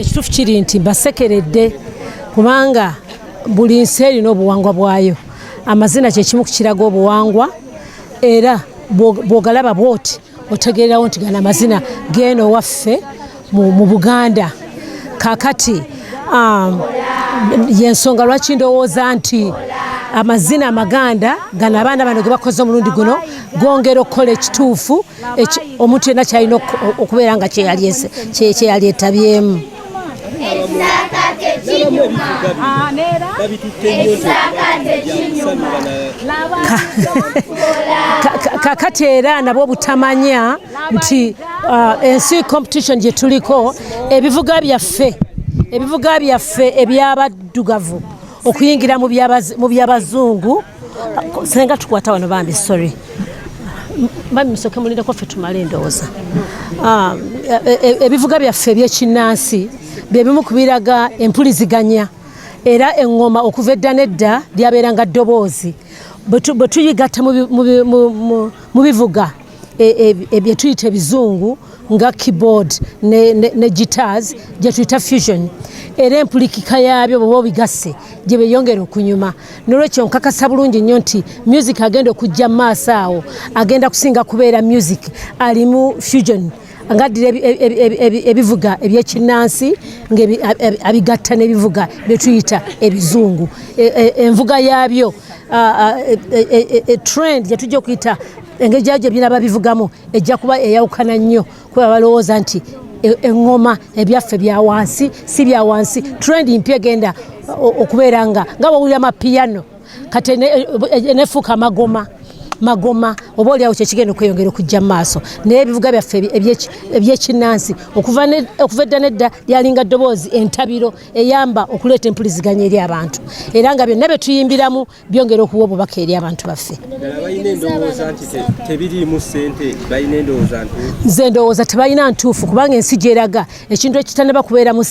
ekituufu kiri nti mbasekeredde kubanga buli nsi erina obuwangwa bwayo. Amazina kye kimu kukiraga obuwangwa era bw'ogalaba bw'oti otegeerawo nti gano amazina g'eno waffe mu Buganda. Kaakati y'ensonga lwaki ndowooza nti amazina amaganda gano abaana bano ge bakoze omulundi guno gongera okukola ekituufu omuntu yenna kyalina okubeera nga kyeyali etabyemu. Kakati era nabwo butamanya nti ensi competition gye tuliko ebivuga byaffe eby'abaddugavu okuyingira mu by'abazungu. Senga tukwata wano bambi sorry bambi musoke mulindeko ffe tumale endowooza. Ebivuga byaffe eby'ekinnansi bye bimu ku biraga empuliziganya era eŋŋoma okuva edda n'edda lyabeeranga ddoboozi bwe tuyigatta mu bivuga bye tuyita ebizungu nga keyboard ne guitars gye tuyita fusion era empulikika yaabyo bwe obigasse gye beeyongera okunyuma. N'olwekyo nkakasa bulungi nnyo nti music agenda okujja mu maaso awo agenda kusinga kubeera music alimu fusion ngaddira ebivuga ebyekinnansi abigatta n'ebivuga bye tuyita ebizungu. Envuga yaabyo trend gye tujja okuyita engeri gyagyo byinaba bivugamu ejja kuba eyawukana nnyo kuba balowooza nti eŋŋoma ebyaffe bya wansi si bya wansi. Trend mpya egenda okubeera nga bw'owulira amapiyano kati nefuuka magoma oba oliawo kyekigenda okweyongera okujja mu maaso. Naye ebivuga byaffe ebyekinnansi okuva edda n'edda lyalinga ddoboozi entabiro eyamba okuleeta empuliziganya eri abantu era nga byonna bye tuyimbiramu byongera okuwa obubaka eri abantu baffe. Nze ndowooza tebalina ntuufu kubanga ensi gyeraga ekintu ekitannaba kubeeramu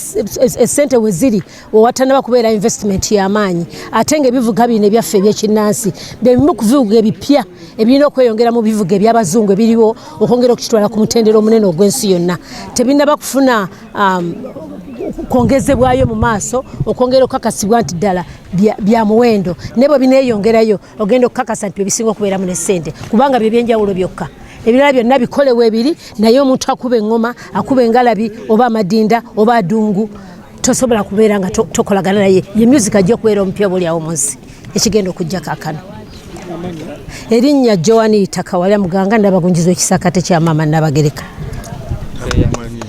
essente we ziri owatannaba kubeera investment y'amaanyi. Ate ng'ebivuga bino ebyaffe ebyekinnansi bye bimu ku bivuga ebipya ebirina okweyongera mu bivuga eby'abazungu ebiriwo okwongera okukitwala ku mutendera omunene ogw'ensi yonna. Tebinnaba kufuna kwongezebwayo mu maaso okwongera okukakasibwa nti ddala bya muwendo naye bwe bineeyongerayo ogenda okukakasa nti byebisinga okubeeramu n'essente kubanga bye byenjawulo byokka. Ebirala byonna bikolewo ebiri naye omuntu akuba eŋŋoma akuba engalabi oba amadinda oba adungu tosobola kubeera nga tokolagana naye. Ye music ajja okubeera omupya oba oliawo mu nsi ekigenda okujja kaakano. Erinnya Joanitah Kawalya muganga ndabagunjiza ekisakate kya maama Nabagereka.